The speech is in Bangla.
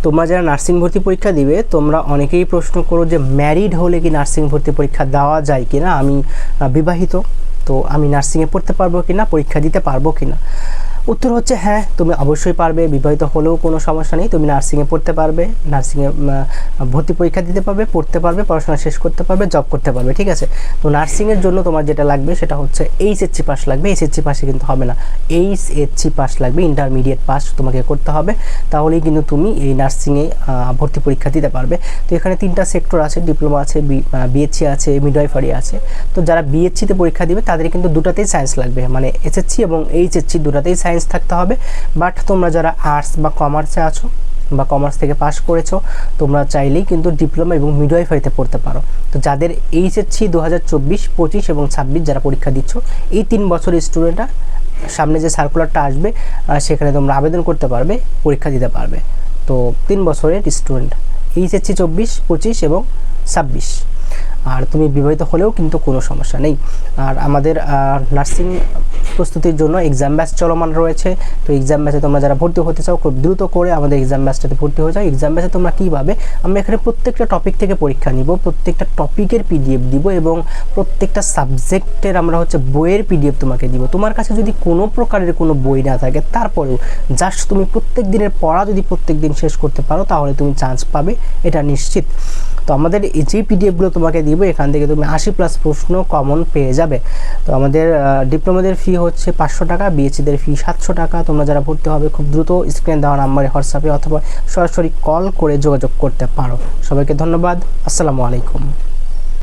তোমরা যারা নার্সিং ভর্তি পরীক্ষা দিবে তোমরা অনেকেই প্রশ্ন করো যে ম্যারিড হলে কি নার্সিং ভর্তি পরীক্ষা দেওয়া যায় কি না, আমি বিবাহিত, তো আমি নার্সিংয়ে পড়তে পারবো কি না, পরীক্ষা দিতে পারবো কি না। উত্তর হচ্ছে হ্যাঁ, তুমি অবশ্যই পারবে। বিবাহিত হলেও কোনো সমস্যা নেই, তুমি নার্সিংয়ে পড়তে পারবে, নার্সিংয়ে ভর্তি পরীক্ষা দিতে পারবে, পড়তে পারবে, পড়াশোনা শেষ করতে পারবে, জব করতে পারবে। ঠিক আছে, তো নার্সিংয়ের জন্য তোমার যেটা লাগবে সেটা হচ্ছে এইচএসসি পাস লাগবে। এইচএসসি পাসে কিন্তু হবে না, এইচএসসি পাস লাগবে, ইন্টারমিডিয়েট পাস তোমাকে করতে হবে, তাহলেই কিন্তু তুমি এই নার্সিংয়ে ভর্তি পরীক্ষা দিতে পারবে। তো এখানে 3টা সেক্টর আছে, ডিপ্লোমা আছে, বিএসসি আছে, মিডওয়াইফারি আছে। তো যারা বিএসসিতে পরীক্ষা দিবে তাদের কিন্তু দুটাতেই সায়েন্স লাগবে, মানে এসএসসি এবং এইচএসসি দুটাতেই সায়েন্স থাকতে হবে। বাট তোমরা যারা আর্টস বা কমার্সে আছো বা কমার্স থেকে পাস করেছো, তোমরা চাইলেই কিন্তু ডিপ্লোমা এবং মিডওয়াইফারিতে পড়তে পারো। তো যাদের এইচএসসি 2024, 25 এবং 26 যারা পরীক্ষা দিচ্ছ, এই 3 বছরের স্টুডেন্টরা সামনে যে সার্কুলারটা আসবে সেখানে তোমরা আবেদন করতে পারবে, পরীক্ষা দিতে পারবে। তো 3 বছরের স্টুডেন্ট এইচএসসি 24, 25 এবং 26। আর তুমি বিবাহিত হলেও কিন্তু কোনো সমস্যা নেই। আর আমাদের নার্সিং প্রস্তুতির জন্য এক্সাম ব্যাচ চলমান রয়েছে। তো এক্সাম ব্যাচে তোমরা যারা ভর্তি হতে চাও খুব দ্রুত করে আমাদের এক্সাম ব্যাচটাতে ভর্তি হয়ে যাও। এক্সাম ব্যাচে তোমরা কী পাবে, আমরা এখানে প্রত্যেকটা টপিক থেকে পরীক্ষা নিব, প্রত্যেকটা টপিকের পিডিএফ দিব এবং প্রত্যেকটা সাবজেক্টের আমরা বইয়ের পিডিএফ তোমাকে দিব। তোমার কাছে যদি কোনো প্রকারের কোনো বই না থাকে, তারপরেও জাস্ট তুমি প্রত্যেক দিনের পড়া যদি প্রত্যেক দিন শেষ করতে পারো, তাহলে তুমি চান্স পাবে, এটা নিশ্চিত। তো আমাদের যে পিডিএফগুলো তোমাকে দিব, এখান থেকে তুমি 80+ প্রশ্ন কমন পেয়ে যাবে। তো আমাদের ডিপ্লোমাদের ফি হচ্ছে 500 টাকা, বিএসসিদের ফি 700 টাকা। তোমরা যারা ভর্তি হবে খুব দ্রুত স্ক্রিনে দেওয়া নাম্বারে হোয়াটসঅ্যাপে অথবা সরাসরি কল করে যোগাযোগ করতে পারো। সবাইকে ধন্যবাদ, আসসালামু আলাইকুম।